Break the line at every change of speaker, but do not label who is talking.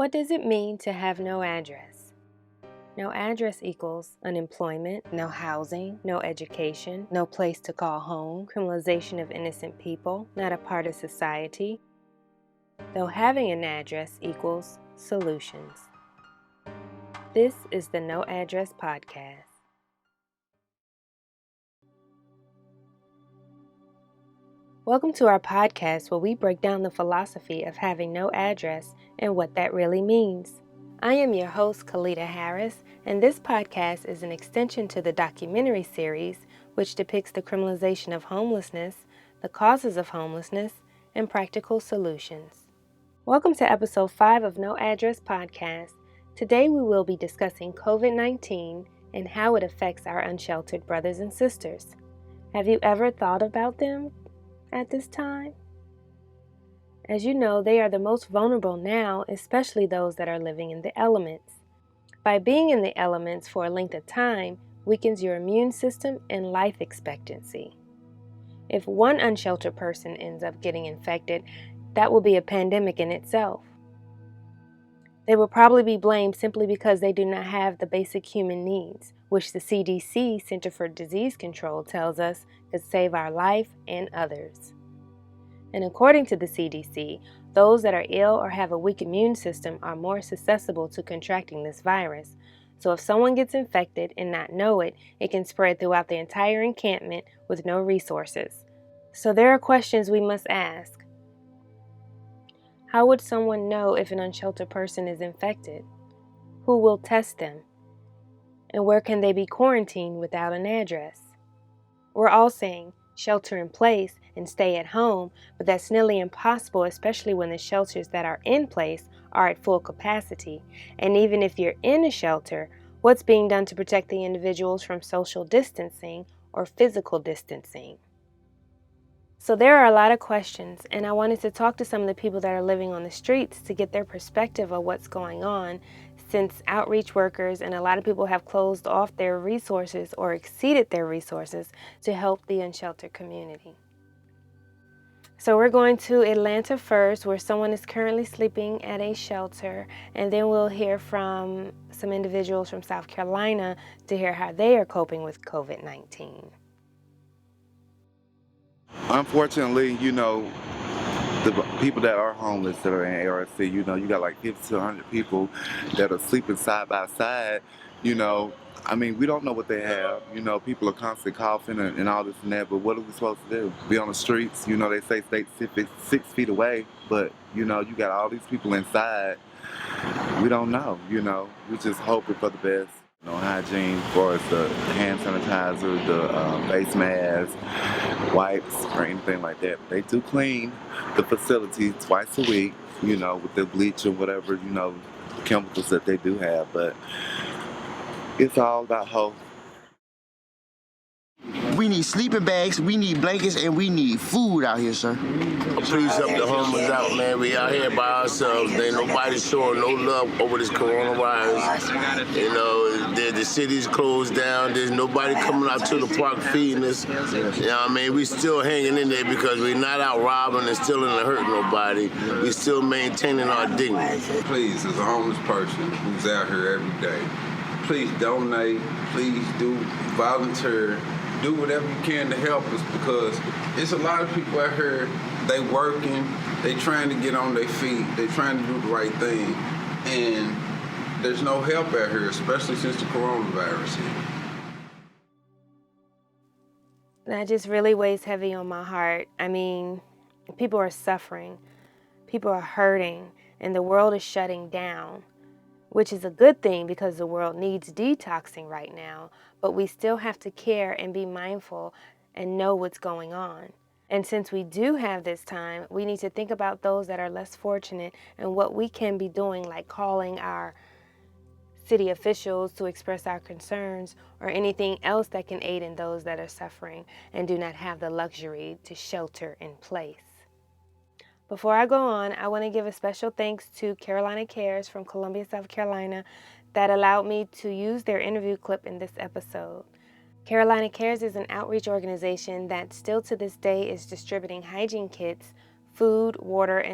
What does it mean to have no address? No address equals unemployment, no housing, no education, no place to call home, criminalization of innocent people, not a part of society. Though having an address equals solutions. This is the No Address Podcast. Welcome to our podcast where we break down the philosophy of having no address and what that really means. I am your host, Kalita Harris, and this podcast is an extension to the documentary series which depicts the criminalization of homelessness, the causes of homelessness, and practical solutions. Welcome to episode 5 of No Address Podcast. Today we will be discussing COVID-19 and how it affects our unsheltered brothers and sisters. Have you ever thought about them at this time? As you know, they are the most vulnerable now, especially those that are living in the elements. By being in the elements for a length of time weakens your immune system and life expectancy. If one unsheltered person ends up getting infected, that will be a pandemic in itself. They will probably be blamed simply because they do not have the basic human needs, which the CDC, Center for Disease Control, tells us could save our life and others. And according to the CDC, those that are ill or have a weak immune system are more susceptible to contracting this virus. So if someone gets infected and not know it, it can spread throughout the entire encampment with no resources. So there are questions we must ask. How would someone know if an unsheltered person is infected? Who will test them? And where can they be quarantined without an address? We're all saying shelter in place and stay at home, but that's nearly impossible, especially when the shelters that are in place are at full capacity. And even if you're in a shelter, what's being done to protect the individuals from social distancing or physical distancing? So there are a lot of questions, and I wanted to talk to some of the people that are living on the streets to get their perspective of what's going on, since outreach workers and a lot of people have closed off their resources or exceeded their resources to help the unsheltered community. So we're going to Atlanta first, where someone is currently sleeping at a shelter, and then we'll hear from some individuals from South Carolina to hear how they are coping with COVID-19.
Unfortunately, the people that are homeless that are in ARC, you got like 50 to 100 people that are sleeping side by side. We don't know what they have. People are constantly coughing and all this and that, but what are we supposed to do? Be on the streets? They say stay 6 feet away, but, you got all these people inside. We don't know, we just hoping for the best. Hygiene, as far as the hand sanitizer, the face mask, wipes, or anything like that. They do clean the facility twice a week, with the bleach or whatever, chemicals that they do have. But it's all about hope.
We need sleeping bags, we need blankets, and we need food out here, sir.
Please help the homeless out, man. We out here by ourselves. Ain't nobody showing no love over this coronavirus. The city's closed down. There's nobody coming out to the park feeding us. We still hanging in there because we're not out robbing and stealing and hurting nobody. We still maintaining our dignity.
Please, as a homeless person who's out here every day, please donate, please do volunteer. Do whatever you can to help us, because it's a lot of people out here, they working, they trying to get on their feet, they trying to do the right thing, and there's no help out here, especially since the coronavirus hit.
That just really weighs heavy on my heart. People are suffering, people are hurting, and the world is shutting down, which is a good thing because the world needs detoxing right now, but we still have to care and be mindful and know what's going on. And since we do have this time, we need to think about those that are less fortunate and what we can be doing, like calling our city officials to express our concerns or anything else that can aid in those that are suffering and do not have the luxury to shelter in place. Before I go on, I want to give a special thanks to Carolina Cares from Columbia, South Carolina, that allowed me to use their interview clip in this episode. Carolina Cares is an outreach organization that still to this day is distributing hygiene kits, food, water, and